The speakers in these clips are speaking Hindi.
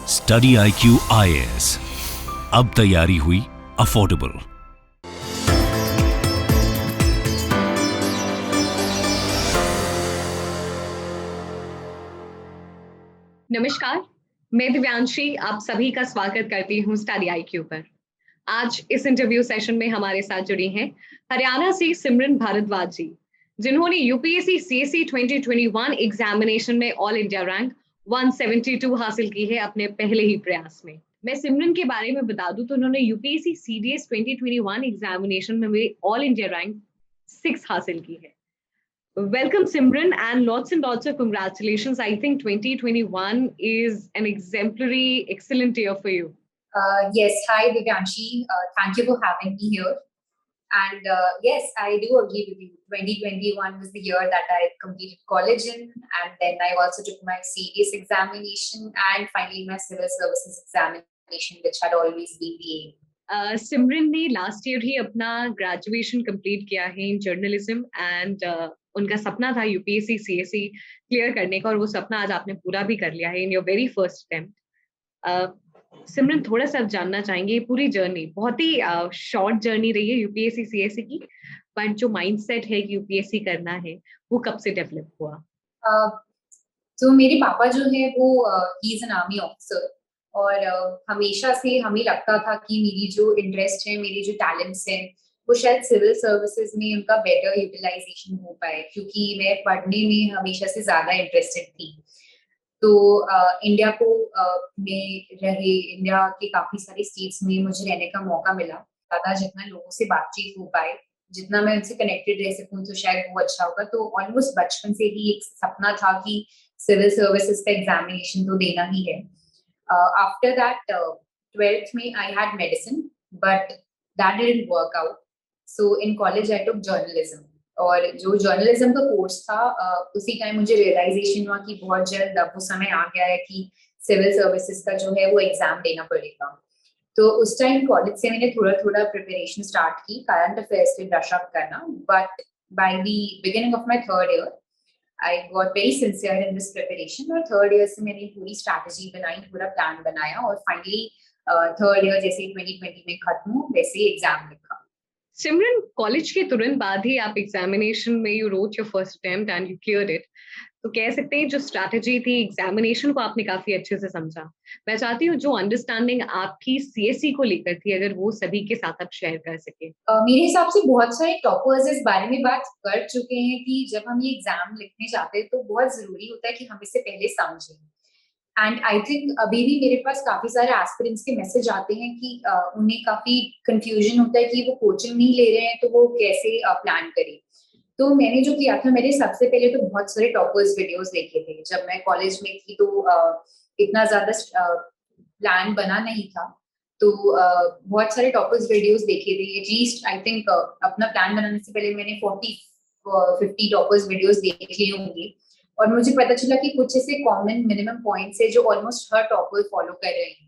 स्टडी IQ IAS, अब तैयारी हुई अफोर्डेबल। नमस्कार, मैं दिव्यांशी आप सभी का स्वागत करती हूँ स्टडी IQ पर। आज इस इंटरव्यू सेशन में हमारे साथ जुड़ी हैं हरियाणा से सिमरन भारद्वाज जी, जिन्होंने यूपीएससी सीएससी 2021 एग्जामिनेशन में ऑल इंडिया रैंक 172 हासिल की है अपने पहले ही प्रयास में। मैं सिमरन के बारे में बता दूं तो उन्होंने यूपीएससी सीडीएस 2021 एग्जामिनेशन में ऑल इंडिया रैंक 6 हासिल की है। Welcome, Simran, and lots of congratulations. I think 2021 is an exemplary, excellent year for you. Yes, hi Divyanshi. Thank you for having me here. And yes, I do agree with you. 2021 was the year that I completed college in, and then I also took my CAS examination and finally my civil services examination, which had always been the aim. सिमरन ने लास्ट ईयर ही अपना ग्रेजुएशन कंप्लीट किया है इन जर्नलिज्म एंड उनका सपना था यूपीएससी सीएससी क्लियर करने का और वो सपना आज आपने पूरा भी कर लिया है in your very first attempt. Simran, थोड़ा सा जानना चाहेंगे पूरी जर्नी बहुत ही शॉर्ट जर्नी रही है यूपीएससी सीएससी की, बट जो माइंडसेट है कि यूपीएससी करना है वो कब से डेवलप हुआ? तो मेरे पापा जो है वो he is an army officer और हमेशा से हमें लगता था कि मेरी जो इंटरेस्ट है, मेरी जो टैलेंट्स हैं, वो शायद सिविल सर्विसेज में उनका बेटर यूटिलाइजेशन हो पाए, क्योंकि मैं पढ़ने में हमेशा से ज्यादा इंटरेस्टेड थी। तो इंडिया को में रहे, इंडिया के काफी सारे स्टेट्स में मुझे रहने का मौका मिला। ज्यादा जितना लोगों से बातचीत हो पाए, जितना मैं उनसे कनेक्टेड रह सकूं, तो शायद वो अच्छा होगा। तो ऑलमोस्ट बचपन से ही एक सपना था कि सिविल सर्विसेज का एग्जामिनेशन तो देना ही है। After that, 12th में I had medicine, but that didn't work out. So in college I took journalism. और जो जर्नलिज्म का कोर्स था, उसी टाइम मुझे रियलाइजेशन हुआ कि बहुत जल्द अब वो समय आ गया है कि सिविल सर्विसेज का जो है वो एग्जाम देना पड़ेगा। तो उस टाइम कॉलेज से मैंने थोड़ा थोड़ा प्रिपरेशन स्टार्ट की, करंट अफेयर्स पे ब्रश अप करना। But by the beginning of my third year I got very sincere in this preparation और थर्ड ईयर से मैंने पूरी स्ट्रैटेजी बनाई, पूरा प्लान बनाया और फाइनली थर्ड ईयर जैसे 2020 में खत्म हो वैसे एग्जाम लिखा। सिमरन, कॉलेज के तुरंत बाद ही आप एग्जामिनेशन में you wrote your first attempt and you cleared it, तो कह सकते हैं जो स्ट्रैटेजी थी एग्जामिनेशन को आपने काफी अच्छे से समझा। मैं चाहती हूँ जो अंडरस्टैंडिंग आपकी सीएससी को लेकर थी अगर वो सभी के साथ आप शेयर कर सके। मेरे हिसाब से बहुत सारे टॉपर्स इस बारे में बात कर चुके हैं कि जब हम ये एग्जाम लिखने जाते हैं तो बहुत जरूरी होता है कि हम इससे पहले समझें। एंड आई थिंक अभी भी मेरे पास काफी सारे एस्पिरेंट्स के मैसेज आते हैं कि उन्हें काफी कंफ्यूजन होता है कि वो कोचिंग नहीं ले रहे हैं तो वो कैसे प्लान करें। तो मैंने जो किया था, मैंने सबसे पहले तो बहुत सारे टॉपर्स वीडियोस देखे थे। जब मैं कॉलेज में थी तो इतना ज्यादा प्लान बना नहीं था, तो बहुत सारे टॉपर्स वीडियोस देखे थे। एटलीस्ट आई थिंक अपना प्लान बनाने से पहले मैंने 40-50 टॉपर्स वीडियोस देखे होंगे और मुझे पता चला कि कुछ ऐसे कॉमन मिनिमम पॉइंट्स है जो ऑलमोस्ट हर टॉपर फॉलो कर रहे हैं।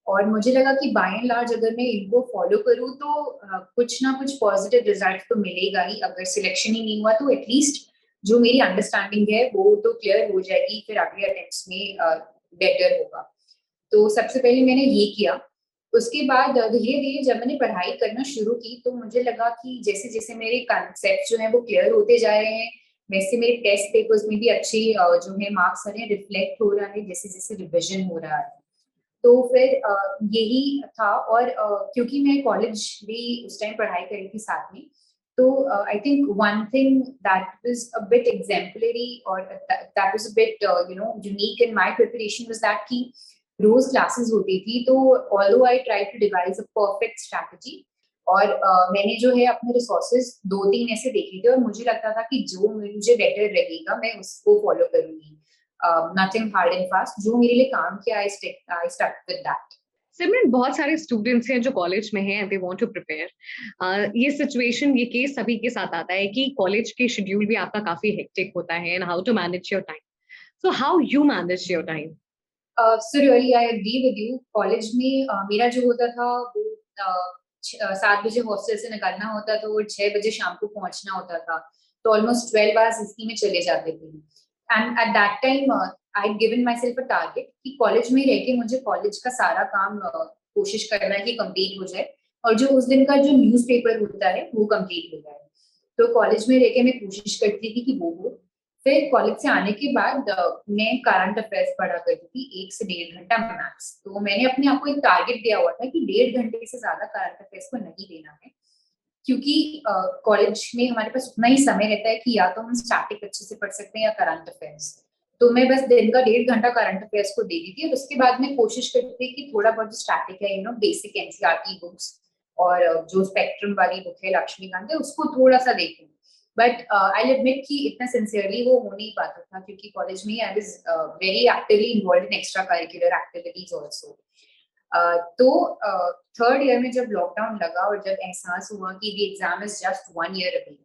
और मुझे लगा कि बाय एंड लार्ज अगर मैं इनको फॉलो करूँ तो कुछ ना कुछ पॉजिटिव रिजल्ट तो मिलेगा ही। अगर सिलेक्शन ही नहीं हुआ तो एटलीस्ट जो मेरी अंडरस्टैंडिंग है वो तो क्लियर हो जाएगी, फिर अगले अटेम्प्ट्स में बेटर होगा। तो सबसे पहले मैंने ये किया। उसके बाद धीरे धीरे जब मैंने पढ़ाई करना शुरू की तो मुझे लगा कि जैसे जैसे मेरे कॉन्सेप्ट जो है वो क्लियर होते जा रहे हैं, वैसे मेरे टेस्ट पेपर्स में भी अच्छे जो है मार्क्स आ रहे हैं, रिफ्लेक्ट हो रहा है जैसे जैसे रिविजन हो रहा है। तो फिर यही था। और क्योंकि मैं कॉलेज भी उस टाइम पढ़ाई करी थी साथ में, तो I think one thing that was a bit exemplary और that was a bit unique in my preparation was that कि रोज क्लासेस होती थी। तो although I try to devise a perfect strategy और मैंने जो है अपने रिसोर्सेज 2-3 ऐसे देखे थे और मुझे लगता था कि जो मुझे बेटर रहेगा मैं उसको फॉलो करूंगी। नथिंग हार्ड एंड फास्ट, जो मेरे लिए काम किया आई स्टक विद दैट। सिमरन, बहुत सारे स्टूडेंट्स हैं जो कॉलेज में हैं, दे वांट टू प्रिपेयर। ये सिचुएशन, ये केस सभी के साथ आता है कि कॉलेज के शेड्यूल भी आपका काफी हेक्टिक होता है and how to manage your time. So how you manage your time? So really I agree with you. College में मेरा जो होता था वो 7 बजे हॉस्टल से निकलना होता था और 6 बजे शाम को पहुंचना होता था। तो ऑलमोस्ट 12 आवर्स इसी में चले जाते थे। And at that time I given my self a target कि कॉलेज में रह के मुझे कॉलेज का सारा काम कोशिश करना है कि कंप्लीट हो जाए, और जो उस दिन का जो न्यूज़पेपर होता है वो कंप्लीट हो जाए। तो कॉलेज में रह के मैं कोशिश करती थी कि वो हो। फिर कॉलेज से आने के बाद मैं करंट अफेयर्स पढ़ा करती थी 1 से 1.5 घंटा मैक्स। तो मैंने अपने आप को एक टारगेट दिया हुआ था कि 1.5 घंटे से ज्यादा करंट अफेयर्स को नहीं देना है, क्योंकि कॉलेज में हमारे पास उतना ही समय रहता है कि या तो हम स्टैटिक अच्छे से पढ़ सकते हैं या करंट अफेयर्स। तो मैं बस दिन का 1.5 घंटा करंट अफेयर्स को दे दी थी, और उसके बाद मैं कोशिश करती थी कि थोड़ा बहुत जो स्टैटिक है, बेसिक एनसीईआरटी बुक्स और जो स्पेक्ट्रम वाली बुक है लक्ष्मीकांत है, उसको थोड़ा सा देखूं। बट आई एडमिट कि इतना सिंसियरली वो हो नहीं पाता था, क्योंकि कॉलेज में I was very actively involve in extra curricular activities also. तो थर्ड ईयर में जब लॉकडाउन लगा और जब एहसास हुआ कि the exam is just 1 year away,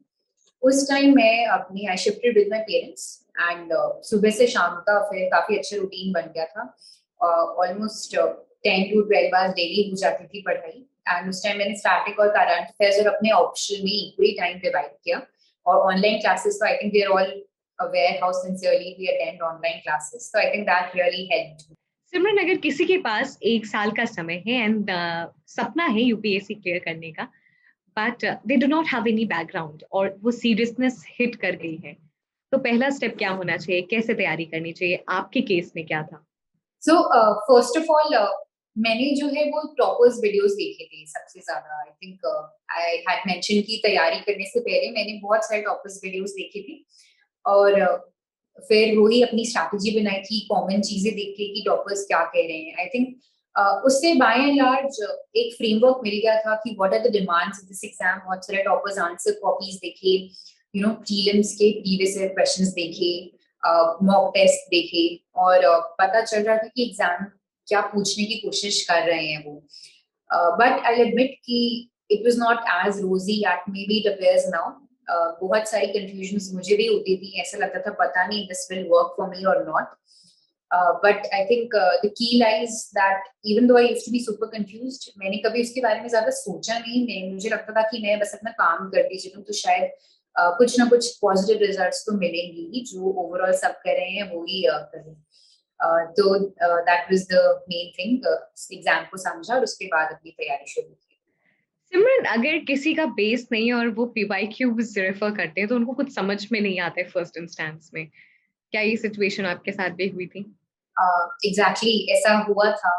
उस टाइम मैं अपनी I shifted with my parents, and सुबह से शाम का फिर काफी अच्छा रूटीन बन गया था। ऑलमोस्ट 10 to 12 आवर्स डेली हो जाती थी पढ़ाई, एंड उस टाइम मैंने स्टैटिक और करंट अफेयर्स और अपने ऑप्शन में इक्वली टाइम डिवाइड किया। और ऑनलाइन क्लासेस, तो I think they are all aware how sincerely we attend online classes, so I think that really helped. सिमरन, अगर किसी के पास 1 साल का समय है एंड सपना है यूपीएससी क्लियर करने का, but they do not have any background और वो सीरियसनेस हिट कर गई है, तो पहला स्टेप क्या होना चाहिए, कैसे तैयारी करनी चाहिए? आपके केस में क्या था? So first of all, मैंने जो है वो टॉपर्स वीडियोस देखे थे सबसे ज्यादा। आई थिंक आई हैड मेंशन कि तैयारी करने से पहले मैंने बहुत सारे टॉपर्स वीडियोस देखे थे, और फिर वही अपनी स्ट्रैटेजी बनाई थी, कॉमन चीजें देख के कि टॉपर्स क्या कह रहे हैं। आई थिंक उससे बाय एंड लार्ज एक फ्रेमवर्क मिल गया था कि what are the demands of this exam. बहुत सारे टॉपर्स आंसर कॉपीज देखे, प्रीलिम्स के प्रीवियस ईयर क्वेश्चंस देखे, मॉक टेस्ट देखे, और पता चल रहा था कि एग्जाम क्या पूछने की कोशिश कर रहे हैं वो। बट आई एडमिट कि it was not as rosy at may be it appears now. बहुत सारी कंफ्यूजन्स मुझे भी होती थी, ऐसा लगता था पता नहीं this will work for me और not. But I think the key lies that even though I used to be super confused, मैंने कभी उसके बारे में ज्यादा सोचा नहीं। मुझे लगता था कि मैं बस अपना काम करती चलूं तो शायद कुछ ना कुछ पॉजिटिव रिजल्ट्स तो मिलेंगे ही, जो ओवरऑल सब कर रहे हैं वो ही करें। तो that was the main thing. Exam को समझा और उसके बाद अपनी तैयारी शुरू की। सिमरन, अगर किसी का बेस नहीं है और वो पीवाईक्यूज रेफर करते हैं तो उनको कुछ समझ में नहीं आता है फर्स्ट इंस्टेंस में, क्या ये सिचुएशन आपके साथ भी हुई थी? एग्जैक्टली ऐसा हुआ था।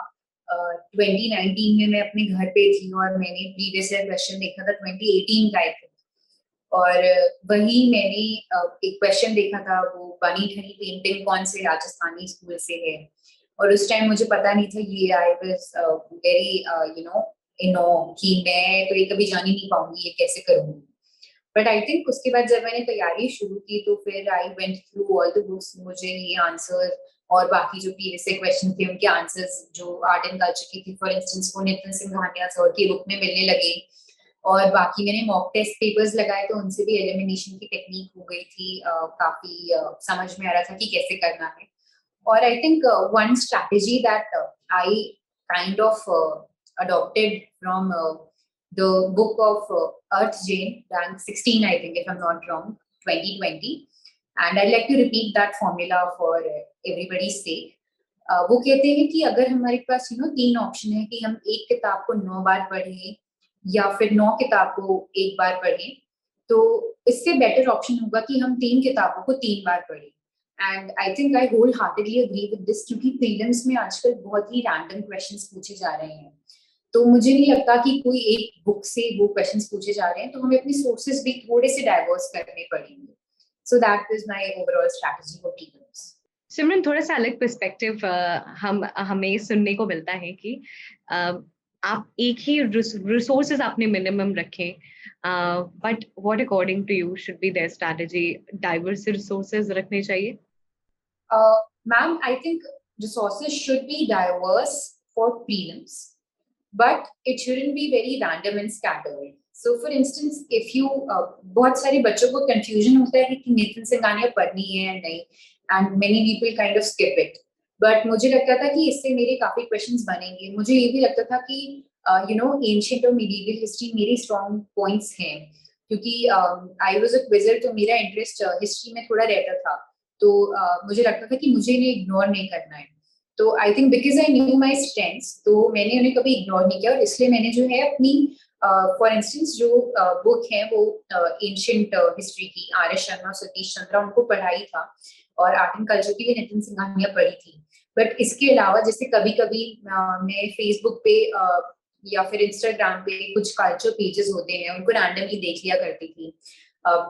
2019 में मैं अपने घर पे थी और मैंने प्रीवियस ईयर क्वेश्चन देखा था 2018 का, और वही मैंने एक क्वेश्चन देखा था, वो बनी ठनी पेंटिंग कौन से राजस्थानी स्कूल से है, और उस टाइम मुझे पता नहीं था ये। आई वाज वेरी कि मैं तो ये कभी जान ही नहीं पाऊंगी, ये कैसे करूंगी। बट आई थिंक उसके बाद जब मैंने तैयारी शुरू की तो फिर I went through all the books. मुझे ये आंसर और बाकी जो प्रीवियस क्वेश्चन थे उनके आंसर्स जो आर्ट एंड कल्चर की थी, फॉर इंस्टेंस, वो नितिन सिंह घानिया सर की बुक में मिलने लगे। और बाकी मैंने मॉक टेस्ट पेपर्स लगाए तो उनसे भी एलिमिनेशन की टेक्निक हो गई थी। काफी समझ में आ रहा था कि कैसे करना है। और आई think one strategy that I kind of adopted from the book of Earth Jain, rank 16, I think, if I'm not wrong, 2020. And I'd like to repeat that formula for everybody's sake. वो कहते हैं कि अगर हमारे पास 3 ऑप्शन है कि हम एक किताब को 9 बार पढ़ें या फिर 9 किताब को एक बार पढ़ें, तो इससे बेटर ऑप्शन होगा कि हम 3 किताबों को 3 बार पढ़ें। And I think I wholeheartedly agree with this, क्योंकि प्रीलिम्स में आजकल बहुत ही रैंडम क्वेश्चंस पूछे जा रहे हैं। तो मुझे नहीं लगता कि कोई एक बुक से वो क्वेश्चंस पूछे जा रहे हैं, तो हमें अपनी सोर्सेज भी थोड़े से डाइवर्स करने पड़ेंगे। So that is my overall strategy for prelims. Simran, थोड़ा सा अलग पर्सपेक्टिव हमें सुनने को मिलता है कि आप एक ही रिसोर्सेज आपने मिनिमम रखें, but what according to you should be their strategy? Diverse resources रखने चाहिए? Ma'am, I think resources should be diverse for prelims, but it shouldn't be very random and scattered. So for instance, if you बहुत सारे बच्चों को confusion होता है कि नितिन सिंघानिया पढ़नी है या नहीं, and many people kind of skip it. But मुझे लगता था कि इससे मेरे काफी questions बनेंगे। मुझे ये भी लगता था कि ancient और medieval history मेरी strong points हैं, क्योंकि I was a quizzer, तो मेरा interest history में थोड़ा रहता था। तो मुझे लगता था कि मुझे इन्हें इग्नोर नहीं करना है। तो I think because I knew my strengths, तो मैंने उन्हें कभी इग्नोर नहीं किया, और इसलिए मैंने जो है अपनी फॉर इंस्टेंस जो बुक है वो एंशिएंट हिस्ट्री की, आर एस शर्मा, सतीश चंद्रा, उनको पढ़ाई था, और आर्ट एंड कल्चर की भी नितिन सिंघानिया पढ़ी थी। बट इसके अलावा जैसे कभी कभी मैं फेसबुक पे या फिर इंस्टाग्राम पे कुछ कल्चर पेजेस होते हैं, उनको रैंडमली देख लिया करती थी,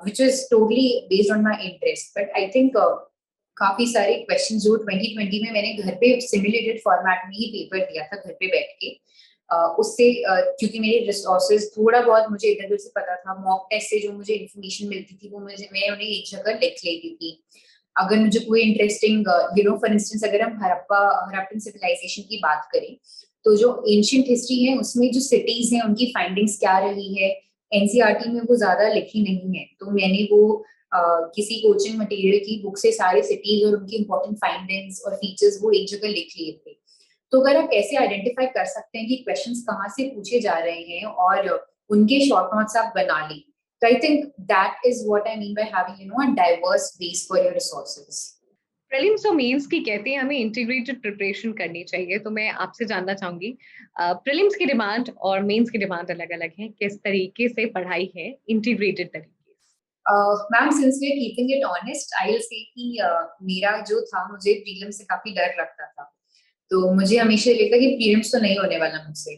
which is totally based on my interest. But I think काफी सारे क्वेश्चन जो 2020 में मैंने घर पे सिमुलेटेड फॉर्मेट में ही पेपर दिया था, घर पे बैठ के, उससे क्योंकि मेरे रिसोर्सेज थोड़ा बहुत मुझे इधर उधर से पता था, मॉक टेस्ट से जो मुझे इन्फॉर्मेशन मिलती थी वो मैं उन्हें एक जगह लिख लेती थी। अगर मुझे कोई इंटरेस्टिंग फॉर इंस्टेंस अगर हम हड़प्पन सिविलाइजेशन की बात करें, तो जो एंशिएंट हिस्ट्री है उसमें जो सिटीज हैं उनकी फाइंडिंग्स क्या रही है, एनसीईआरटी में वो ज्यादा लिखी नहीं है, तो मैंने वो किसी कोचिंग मटेरियल की बुक से सारे सिटीज और उनकी इंपॉर्टेंट फाइंडिंग्स और फीचर्स वो एक जगह लिख लिए थे। तो अगर आप कैसे आइडेंटिफाई कर सकते हैं कि क्वेश्चंस कहाँ से पूछे जा रहे हैं और उनके शॉर्ट नोट्स आप बना लें, तो I think that is what I mean by having a diverse base for your resources. Prelims और मेंस की कहते हैं हमें इंटीग्रेटेड प्रिपरेशन करनी चाहिए, तो मैं आपसे जानना चाहूंगी प्रीलिम्स की डिमांड और मेंस की डिमांड अलग अलग है, किस तरीके से पढ़ाई है इंटीग्रेटेड तरीके से? Ma'am, since we are keeping it honest, I will say कि मेरा जो था, मुझे प्रीलिम्स से काफी डर लगता था, तो मुझे हमेशा लगता कि प्रीलिम्स तो नहीं होने वाला मुझसे।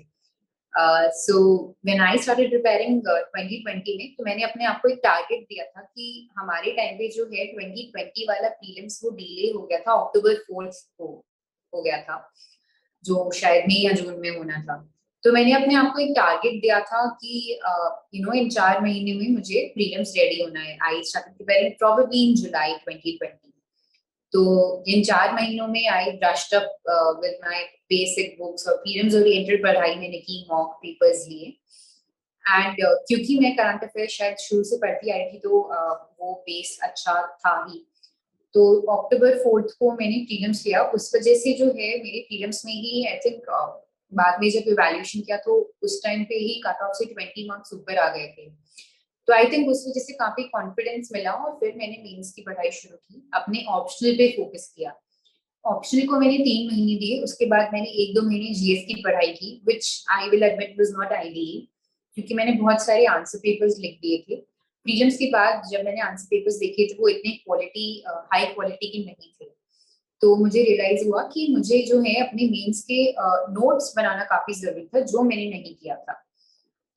So when I started preparing 2020 में, तो मैंने अपने आप को एक टारगेट दिया था कि हमारे टाइम पे जो है 2020 वाला प्रीलिम्स वो डिले हो गया था, अक्टूबर 4 को हो गया था, जो शायद मई या जून में होना था। तो मैंने अपने आप को एक टारगेट दिया था कि इन 4 महीने में मुझे प्रीलिम्स रेडी होना है। I started preparing probably in July 2020। तो इन 4 महीनों में I brushed up with my basic books, और प्रीलिम्स ओरिएंटेड पढ़ाई मैंने की, मॉक पेपर्स लिए, एंड क्योंकि मैं करंट अफेयर शायद शुरू से पढ़ती आई थी, तो वो बेस अच्छा था ही। तो अक्टूबर 4 को मैंने प्रीलिम्स लिया, उस वजह से जो है मेरे प्रीलिम्स में ही आई थिंक बाद में जब इवैल्यूएशन किया तो उस टाइम पे ही कट ऑफ से 20 मार्क्स ऊपर आ गए थे। तो आई थिंक उस वजह से काफी कॉन्फिडेंस मिला, और फिर मैंने मेंस की पढ़ाई शुरू की, अपने ऑप्शनल पे फोकस किया। ऑप्शनल को मैंने 3 महीने दिए, उसके बाद मैंने 1-2 महीने जीएस की पढ़ाई की, which I will admit was not ideal, क्योंकि मैंने बहुत सारे आंसर पेपर्स लिख दिए थे। प्रीलिम्स के बाद जब मैंने आंसर पेपर्स देखे तो वो इतने हाई क्वालिटी के नहीं थे, तो मुझे रियलाइज हुआ कि मुझे जो है अपने मेंस के नोट्स बनाना काफी जरूरी था, जो मैंने नहीं किया था।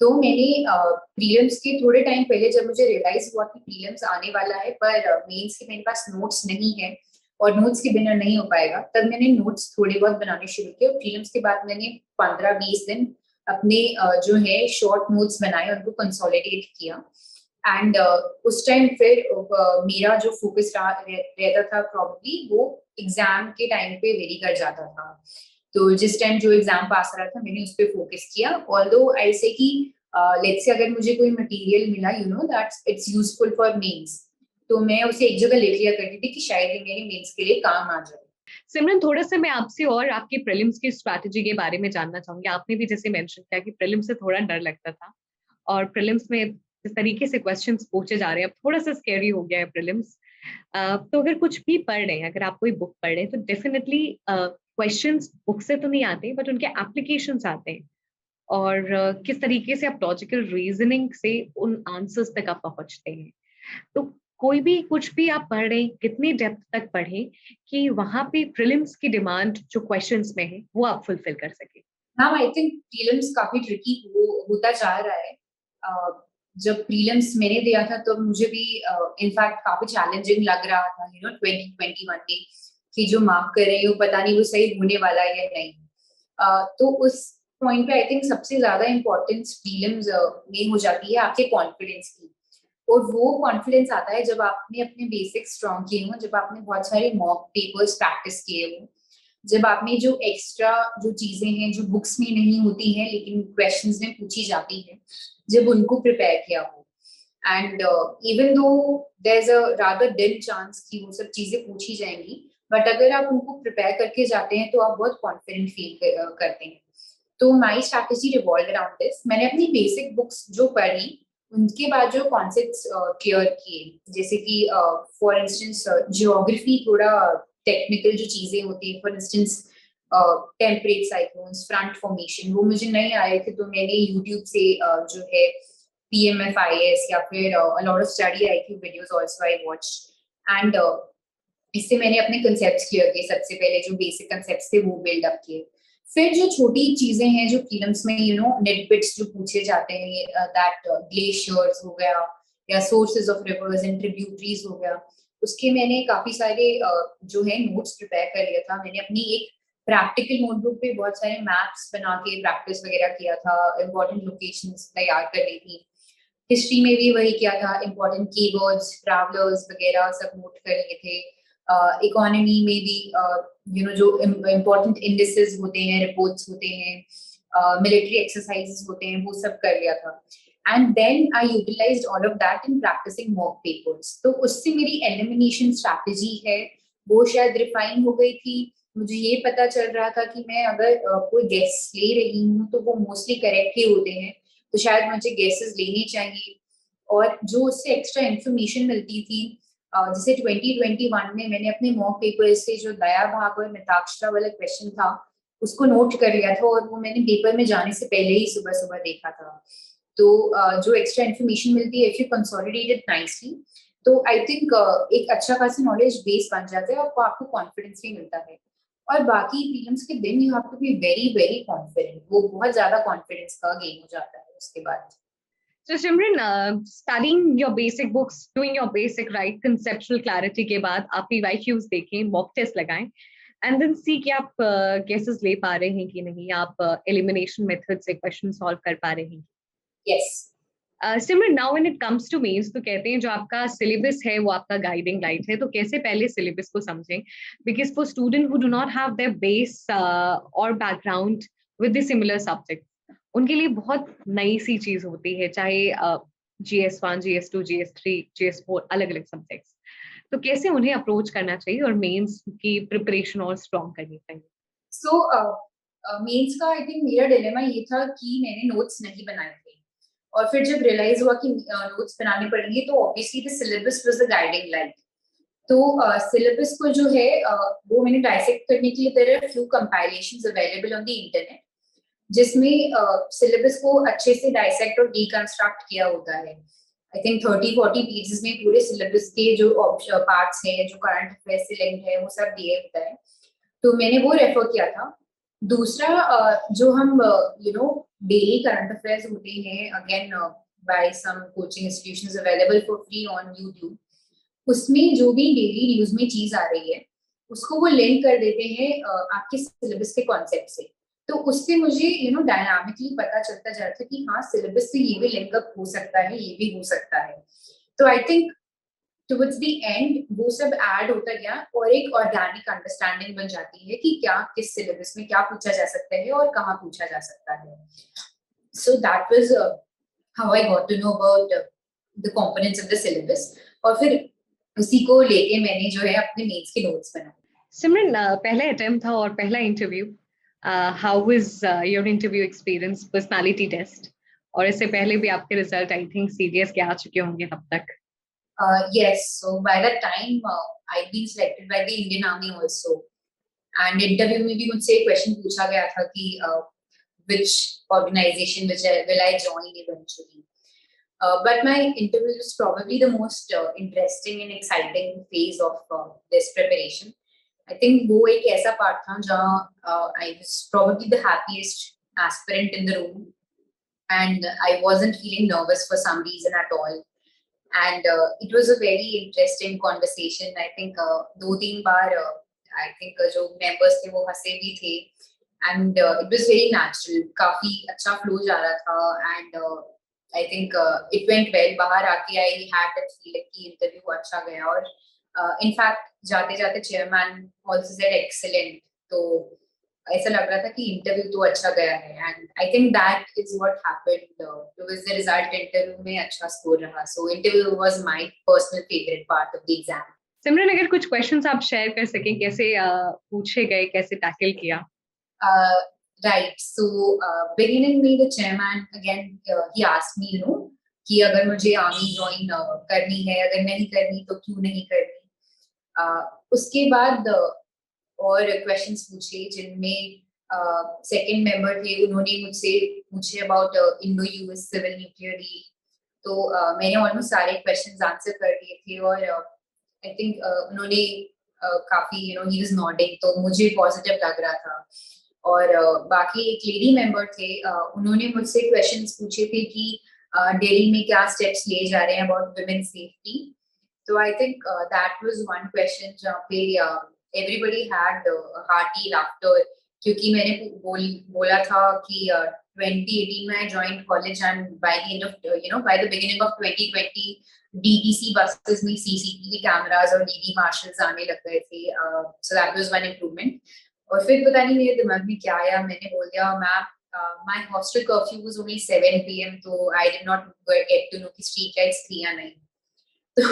तो मैंने प्रीलिम्स के थोड़े टाइम पहले जब मुझे रियलाइज हुआ कि प्रीलिम्स आने वाला है पर मेंस के मेरे पास नोट्स नहीं है और नोट्स के बिना नहीं हो पाएगा, तब मैंने नोट्स थोड़े बहुत बनाने शुरू किए, और प्रीलिम्स के बाद मैंने 15-20 दिन अपने जो है शॉर्ट नोट्स बनाए, उनको कंसोलिडेट किया, एंड उस टाइम फिर मेरा जो फोकस रहता था प्रॉब्ली वो एग्जाम के टाइम पे वेरी कर जाता था। तो जिस टाइम जो एग्जाम पास आ रहा था मैंने उस पर फोकस किया, ऑल्दो आई से कि लेट्स से अगर मुझे कोई मटेरियल मिला that's it's useful for mains, तो मैं उसे एक जगह लिख लिया करती थी कि शायद ये मेरे मेंस के लिए काम आ जाए। सिमरन, थोड़ा सा मैं आपसे और आपके प्रीलिम्स की स्ट्रैटेजी के बारे में जानना चाहूंगी। आपने भी जैसे मेंशन किया कि प्रीलिम्स से थोड़ा डर लगता था, और प्रीलिम्स में जिस तरीके से क्वेश्चंस पूछे जा रहे हैं अब थोड़ा सा स्कैरी हो गया है प्रीलिम्स। तो अगर कुछ भी पढ़ रहे हैं, अगर आप कोई बुक पढ़ रहे हैं, तो डेफिनेटली क्वेश्चंस बुक से तो नहीं आते, बट उनके एप्लीकेशंस आते हैं, और किस तरीके से आप लॉजिकल रीजनिंग से उन आंसर्स तक आप पहुंचते हैं। तो कोई भी कुछ भी आप पढ़ रहे हैं, कितनी डेप्थ तक पढ़ें कि वहां पे प्रीलिम्स की डिमांड जो क्वेश्चंस में है वो आप फुलफिल कर सके। हाँ, आई थिंक प्रीलिम्स काफी ट्रिकी होता जा रहा है। जब प्रीलिम्स मैंने दिया था तो मुझे भी इनफैक्ट काफी चैलेंजिंग लग रहा था 2021 में, कि जो मार्क कर रहे हैं वो पता नहीं वो सही होने वाला है या नहीं। तो उस पॉइंट पे आई थिंक सबसे ज्यादा इम्पोर्टेंस प्रीलिम्स में हो जाती है आपके कॉन्फिडेंस की, और वो कॉन्फिडेंस आता है जब आपने अपने बेसिक स्ट्रॉन्ग किए हों, जब आपने बहुत सारे मॉक पेपर्स प्रैक्टिस किए हों, जब आपने जो एक्स्ट्रा जो चीजें हैं जो बुक्स में नहीं होती हैं लेकिन क्वेश्चंस में पूछी जाती है, जब उनको प्रिपेयर किया हो, and even though there is a rather dim chance कि वो सब चीजें पूछी जाएंगी, बट अगर आप उनको प्रिपेयर करके जाते हैं तो आप बहुत कॉन्फिडेंट फील करते हैं। तो my strategy revolve around this. मैंने अपनी बेसिक बुक्स जो पढ़ी उनके बाद जो कॉन्सेप्ट्स क्लियर किए, जैसे कि फॉर इंस्टेंस जियोग्राफी, थोड़ा टेक्निकल जो चीजें होती है, for instance temperate cyclones, front formation, वो मुझे नहीं आए थे, तो मैंने यूट्यूब से जो है PMFIS या फिर a lot of study IQ videos also I watched, and इससे मैंने अपने कंसेप्ट्स क्लियर किए। सबसे पहले जो बेसिक कंसेप्ट्स थे वो बिल्ड अप किए। फिर जो छोटी चीजें हैं जो प्रीलिम्स में नेटबिट्स जो पूछे जाते हैं, दैट ग्लेशियर्स हो गया या sources of reverse and tributaries हो गया, उसके मैंने काफी सारे जो है नोट्स प्रिपेयर कर लिया था। मैंने अपनी एक प्रैक्टिकल नोटबुक पे बहुत सारे मैप्स बना के प्रैक्टिस वगैरह किया था, इंपॉर्टेंट लोकेशंस तैयार कर ली थी। हिस्ट्री में भी वही किया था, इंपॉर्टेंट कीवर्ड्स, ट्रैवलर्स वगैरह सब नोट कर लिए थे। इकोनॉमी में भी जो इम्पोर्टेंट इंडिसेस होते हैं, रिपोर्ट्स होते हैं, मिलिट्री एक्सरसाइजेस होते हैं, वो सब कर लिया था। And then I utilized all of that in practicing mock papers. तो उससे मेरी एलिमिनेशन स्ट्रैटेजी है वो शायद रिफाइन हो गई थी। मुझे ये पता चल रहा था कि मैं अगर कोई गेस ले रही हूँ तो वो मोस्टली करेक्ट ही होते हैं, तो शायद मुझे गेसेस लेने चाहिए। और जो उससे एक्स्ट्रा इन्फॉर्मेशन मिलती थी, जैसे 2021 में मैंने अपने मॉक पेपर से जो दया भाग और मिताक्षरा वाला क्वेश्चन था उसको नोट कर लिया था, और वो मैंने पेपर में जाने से पहले ही सुबह सुबह देखा था। तो जो एक्स्ट्रा इन्फॉर्मेशन मिलती है, if you consolidate it nicely, तो आई थिंक एक अच्छा खासा नॉलेज बेस बन जाता है, और आपको कॉन्फिडेंस भी मिलता है। और बाकी प्रीलिम्स के दिन you have to be very very confident, वो बहुत ज्यादा कॉन्फिडेंस का गेम हो जाता है उसके बाद। So Simran, studying your basic books, doing your basic right conceptual clarity के बाद आप PYQs देखें, mock test लगाएं, and then see कि आप guesses ले पा रहे हैं कि नहीं, आप elimination method से question solve कर पा रहे हैं। Yes. Simran, now when it comes to mains, तो कहते हैं जो आपका syllabus है वो आपका guiding light है, तो कैसे पहले syllabus को समझें? Because for student who do not have their base or background with the similar subject, उनके लिए बहुत नई सी चीज होती है, चाहे GS1, GS2, GS3, GS4 अलग अलग सब्जेक्ट्स, तो कैसे उन्हें अप्रोच करना चाहिए और मेंस की प्रिपरेशन और स्ट्रॉन्ग करनी चाहिए? सो मेंस का आई थिंक मेरा डिलेमा ये था कि मैंने नोट्स नहीं बनाए थे, और फिर जब रियलाइज हुआ कि नोट्स बनाने पड़ेंगे, तो obviously the syllabus was the guiding light. तो सिलेबस को जो है वो मैंने डाइसेक्ट करने के लिए there are few compilations available on the internet, जिसमें सिलेबस को अच्छे से डाइसेक्ट और डीकंस्ट्रक्ट किया होता है। आई थिंक 30-40 पेजेस में पूरे सिलेबस के जो पार्ट्स हैं, जो करंट अफेयर्स से लिंक्ड है, वो सब दिए होता है। तो मैंने वो रेफर किया था। दूसरा जो हम डेली करंट अफेयर्स होते हैं, again by some coaching institutions available for free on YouTube, उसमें जो भी डेली न्यूज में चीज आ रही है उसको वो लिंक कर देते हैं आपके सिलेबस के कॉन्सेप्ट से। तो उससे मुझे डायनामिकली पता चलता जाता है कि हाँ, सिलेबस से ये भी लिंकअप हो सकता है, ये भी हो सकता है। तो I think towards the end वो सब ऐड होता गया, और एक ऑर्गेनिक अंडरस्टैंडिंग बन जाती है कि क्या किस सिलेबस में क्या पूछा जा सकता है और कहाँ पूछा जा सकता है। So that was how I got to know about the components of the syllabus, और फिर उसी को लेके मैंने जो है अपने मेंस के नोट्स बनाए। सिमरन, पहला अटेम्प्ट था और पहला interview, how was your interview experience, personality test, और इससे पहले भी आपके रिजल्ट आई थिंक सीरियस के आ चुके होंगे तब तक? Yes, so by that time I'd been selected by the Indian Army also, and interview में भी मुझसे क्वेश्चन पूछा गया था कि which organization will I join eventually. But my interview was probably the most interesting and exciting phase of this preparation. I think वो एक ऐसा पार्ट था जहाँ I was probably the happiest aspirant in the room, and I wasn't feeling nervous for some reason at all. And it was a very interesting conversation. I think 2-3 bar I think जो members थे वो हंसे भी थे, and it was very natural, काफी अच्छा flow जा रहा था, and I think it went well. बाहर आके I had that feeling कि interview अच्छा गया, और in fact जाते जाते chairman also said excellent, तो ऐसा लग रहा था कि इंटरव्यू तो अच्छा गया है, and I think that is what happened because the result interview में अच्छा स्कोर रहा। So interview was my personal favourite part of the exam. Simran, अगर कुछ क्वेश्चंस आप शेयर कर सकें, कैसे पूछे गए, कैसे टैकल किया? Right. So beginning में the chairman again he asked me, कि अगर मुझे आर्मी ज्वाइन करनी है, अगर नहीं करनी तो क्यों नहीं करनी। उसके बाद और क्वेश्चंस पूछे जिनमें सेकंड मेंबर थे, उन्होंने मुझसे पूछे about Indo US civil nuclear deal. तो मैंने ऑलमोस्ट सारे क्वेश्चंस आंसर कर दिए थे और आई थिंक उन्होंने काफी ही वाज नॉडिंग, तो मुझे पॉजिटिव लग रहा था। और बाकी एक लेडी मेंबर थे, उन्होंने मुझसे क्वेश्चंस पूछे थे कि दिल्ली में क्या स्टेप्स लिए जा रहे हैं about women safety. So I think that was one question जहाँ पे everybody had hearty laughter, क्योंकि मैंने बोला था कि 2018 में I joined college and by the end of by the beginning of 2020 DTC buses में CCTV cameras और DD marshals आने लग गए थे, so that was one improvement। और फिर पता नहीं मेरे दिमाग में क्या आया, मैंने बोल दिया ma'am my hostel curfew was only 7 p.m. तो I did not get to know कि street lights थी या नहीं। तो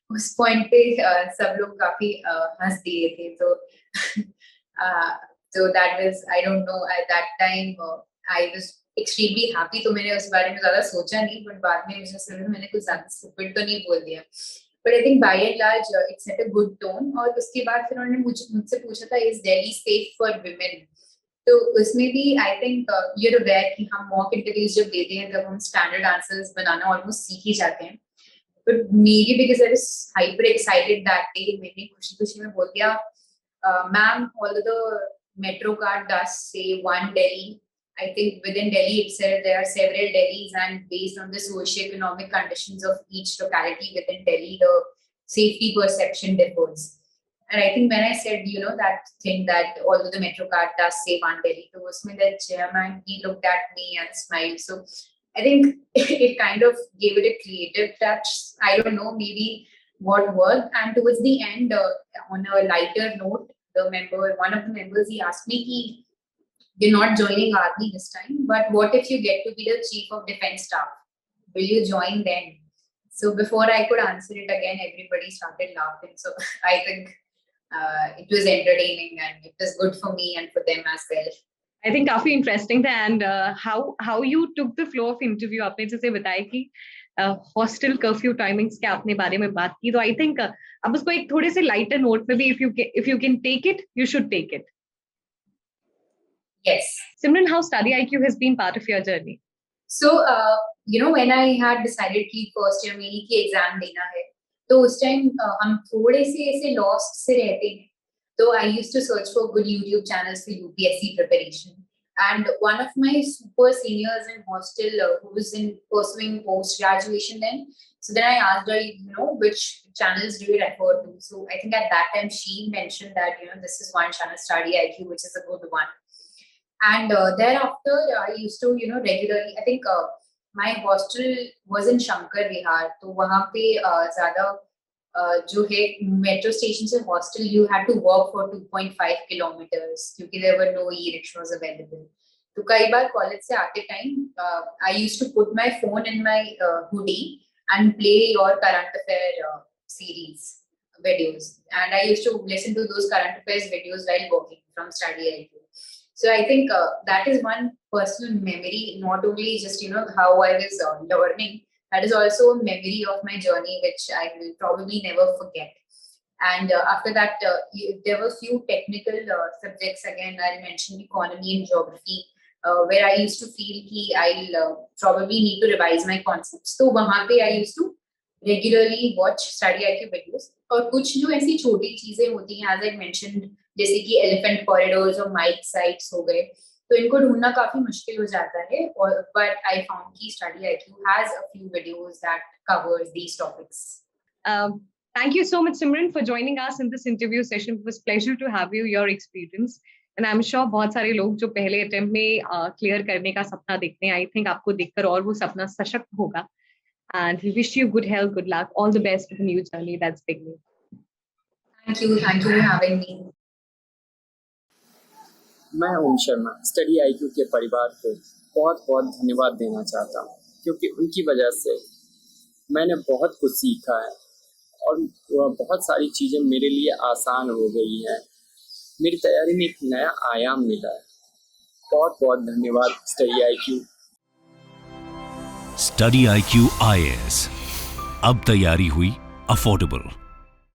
उस पॉइंट पे सब लोग काफी हंस दिए थे। तो that was, I don't know, at that time I was extremely happy, तो मैंने उस बारे में ज्यादा सोचा नहीं, बट बाद में मुझे समझ मैंने कुछ ज्यादा स्टूपिड तो नहीं बोल दिया, but I think by and large it set a good tone. और उसके बाद फिर उन्होंने मुझसे पूछा था is Delhi safe for women. तो उसमें भी आई थिंक यूर अवेयर कि हम मॉक इंटरव्यूज जब देते हैं तब हम स्टैंडर्ड आंसर्स बनाना ऑलमोस्ट सीख ही जाते हैं, but maybe because I was hyper excited that day, मैंने खुशी खुशी में बोल दिया ma'am, although the metro card does say one Delhi, I think within Delhi itself there are several Delhis, and based on the socio-economic conditions of each locality within Delhi, the safety perception differs. And I think when I said, that thing that although the metro card does say one Delhi, so usme that chairman, he looked at me and smiled. So I think it kind of gave it a creative touch. I don't know, maybe what worked. And towards the end, on a lighter note, one of the members, he asked me, "You're not joining army this time, but what if you get to be the chief of defense staff? Will you join then?" So before I could answer it again, everybody started laughing. So I think it was entertaining and it was good for me and for them as well. I think काफी इंटरेस्टिंग था, and how you took the flow of interview। आपने जैसे बताया कि हॉस्टल कर्फ्यू टाइमिंग्स के आपने बारे में बात की, तो आई थिंक अब उसको एक थोड़े से लाइटर नोट पे भी if you can take it, you should take it। Yes. Simran, how Study IQ has been part of your journey? So when I had decided कि first year में ही कि एग्जाम देना है, तो उस टाइम हम थोड़े से ऐसे लॉस्ट से रहते हैं, तो I used to search for good YouTube channels for UPSC preparation, and one of my super seniors in hostel who was in pursuing post graduation then, so then I asked her, which channels do you refer to? So I think at that time she mentioned that this is one channel, Study IQ, which is a good one. And thereafter I used to regularly, I think my hostel was in Shankar Vihar, तो वहाँ पे ज़्यादा जो है मेट्रो स्टेशन से hostel you had to walk for 2.5 kilometres, क्योंकि there were no e rickshaws available. तो कई बार कॉलेज से आते time I used to put my phone in my hoodie and play your current affair series videos, and I used to listen to those current affairs videos while working from Study IQ. So I think that is one personal memory, not only just how I was learning, that is also a memory of my journey which I will probably never forget. And after that there were few technical subjects, again I'll mention economy and geography, where I used to feel ki I'll probably need to revise my concepts, so wahan pe I used to regularly watch Study IQ videos। और कुछ जो ऐसी छोटी चीजें होती हैं, as I mentioned, जैसे कि एलिफेंट कॉरिडोर्स और माइक साइट्स हो गए, तो इनको ढूंढना काफी मुश्किल हो जाता है, और बट आई फाउंड कि Study IQ has a few videos that covers these topics. Thank you so much, Simran, for joining us in this interview session. It was a pleasure to have your experience, and I'm sure बहुत सारे लोग जो पहले अटेम्प्ट में क्लियर करने का सपना देखते हैं, आई थिंक आपको देखकर और वो सपना सशक्त होगा। And we wish you good health, good luck, all the best for the new journey that's beginning. Thank you for having me. मैं ओम शर्मा स्टडी IQ के परिवार को बहुत बहुत धन्यवाद देना चाहता हूँ, क्योंकि उनकी वजह से मैंने बहुत कुछ सीखा है और बहुत सारी चीज़ें मेरे लिए आसान हो गई हैं। मेरी तैयारी में एक नया आयाम मिला है। बहुत बहुत धन्यवाद Study IQ। Study IQ IAS, अब तैयारी हुई अफोर्डेबल।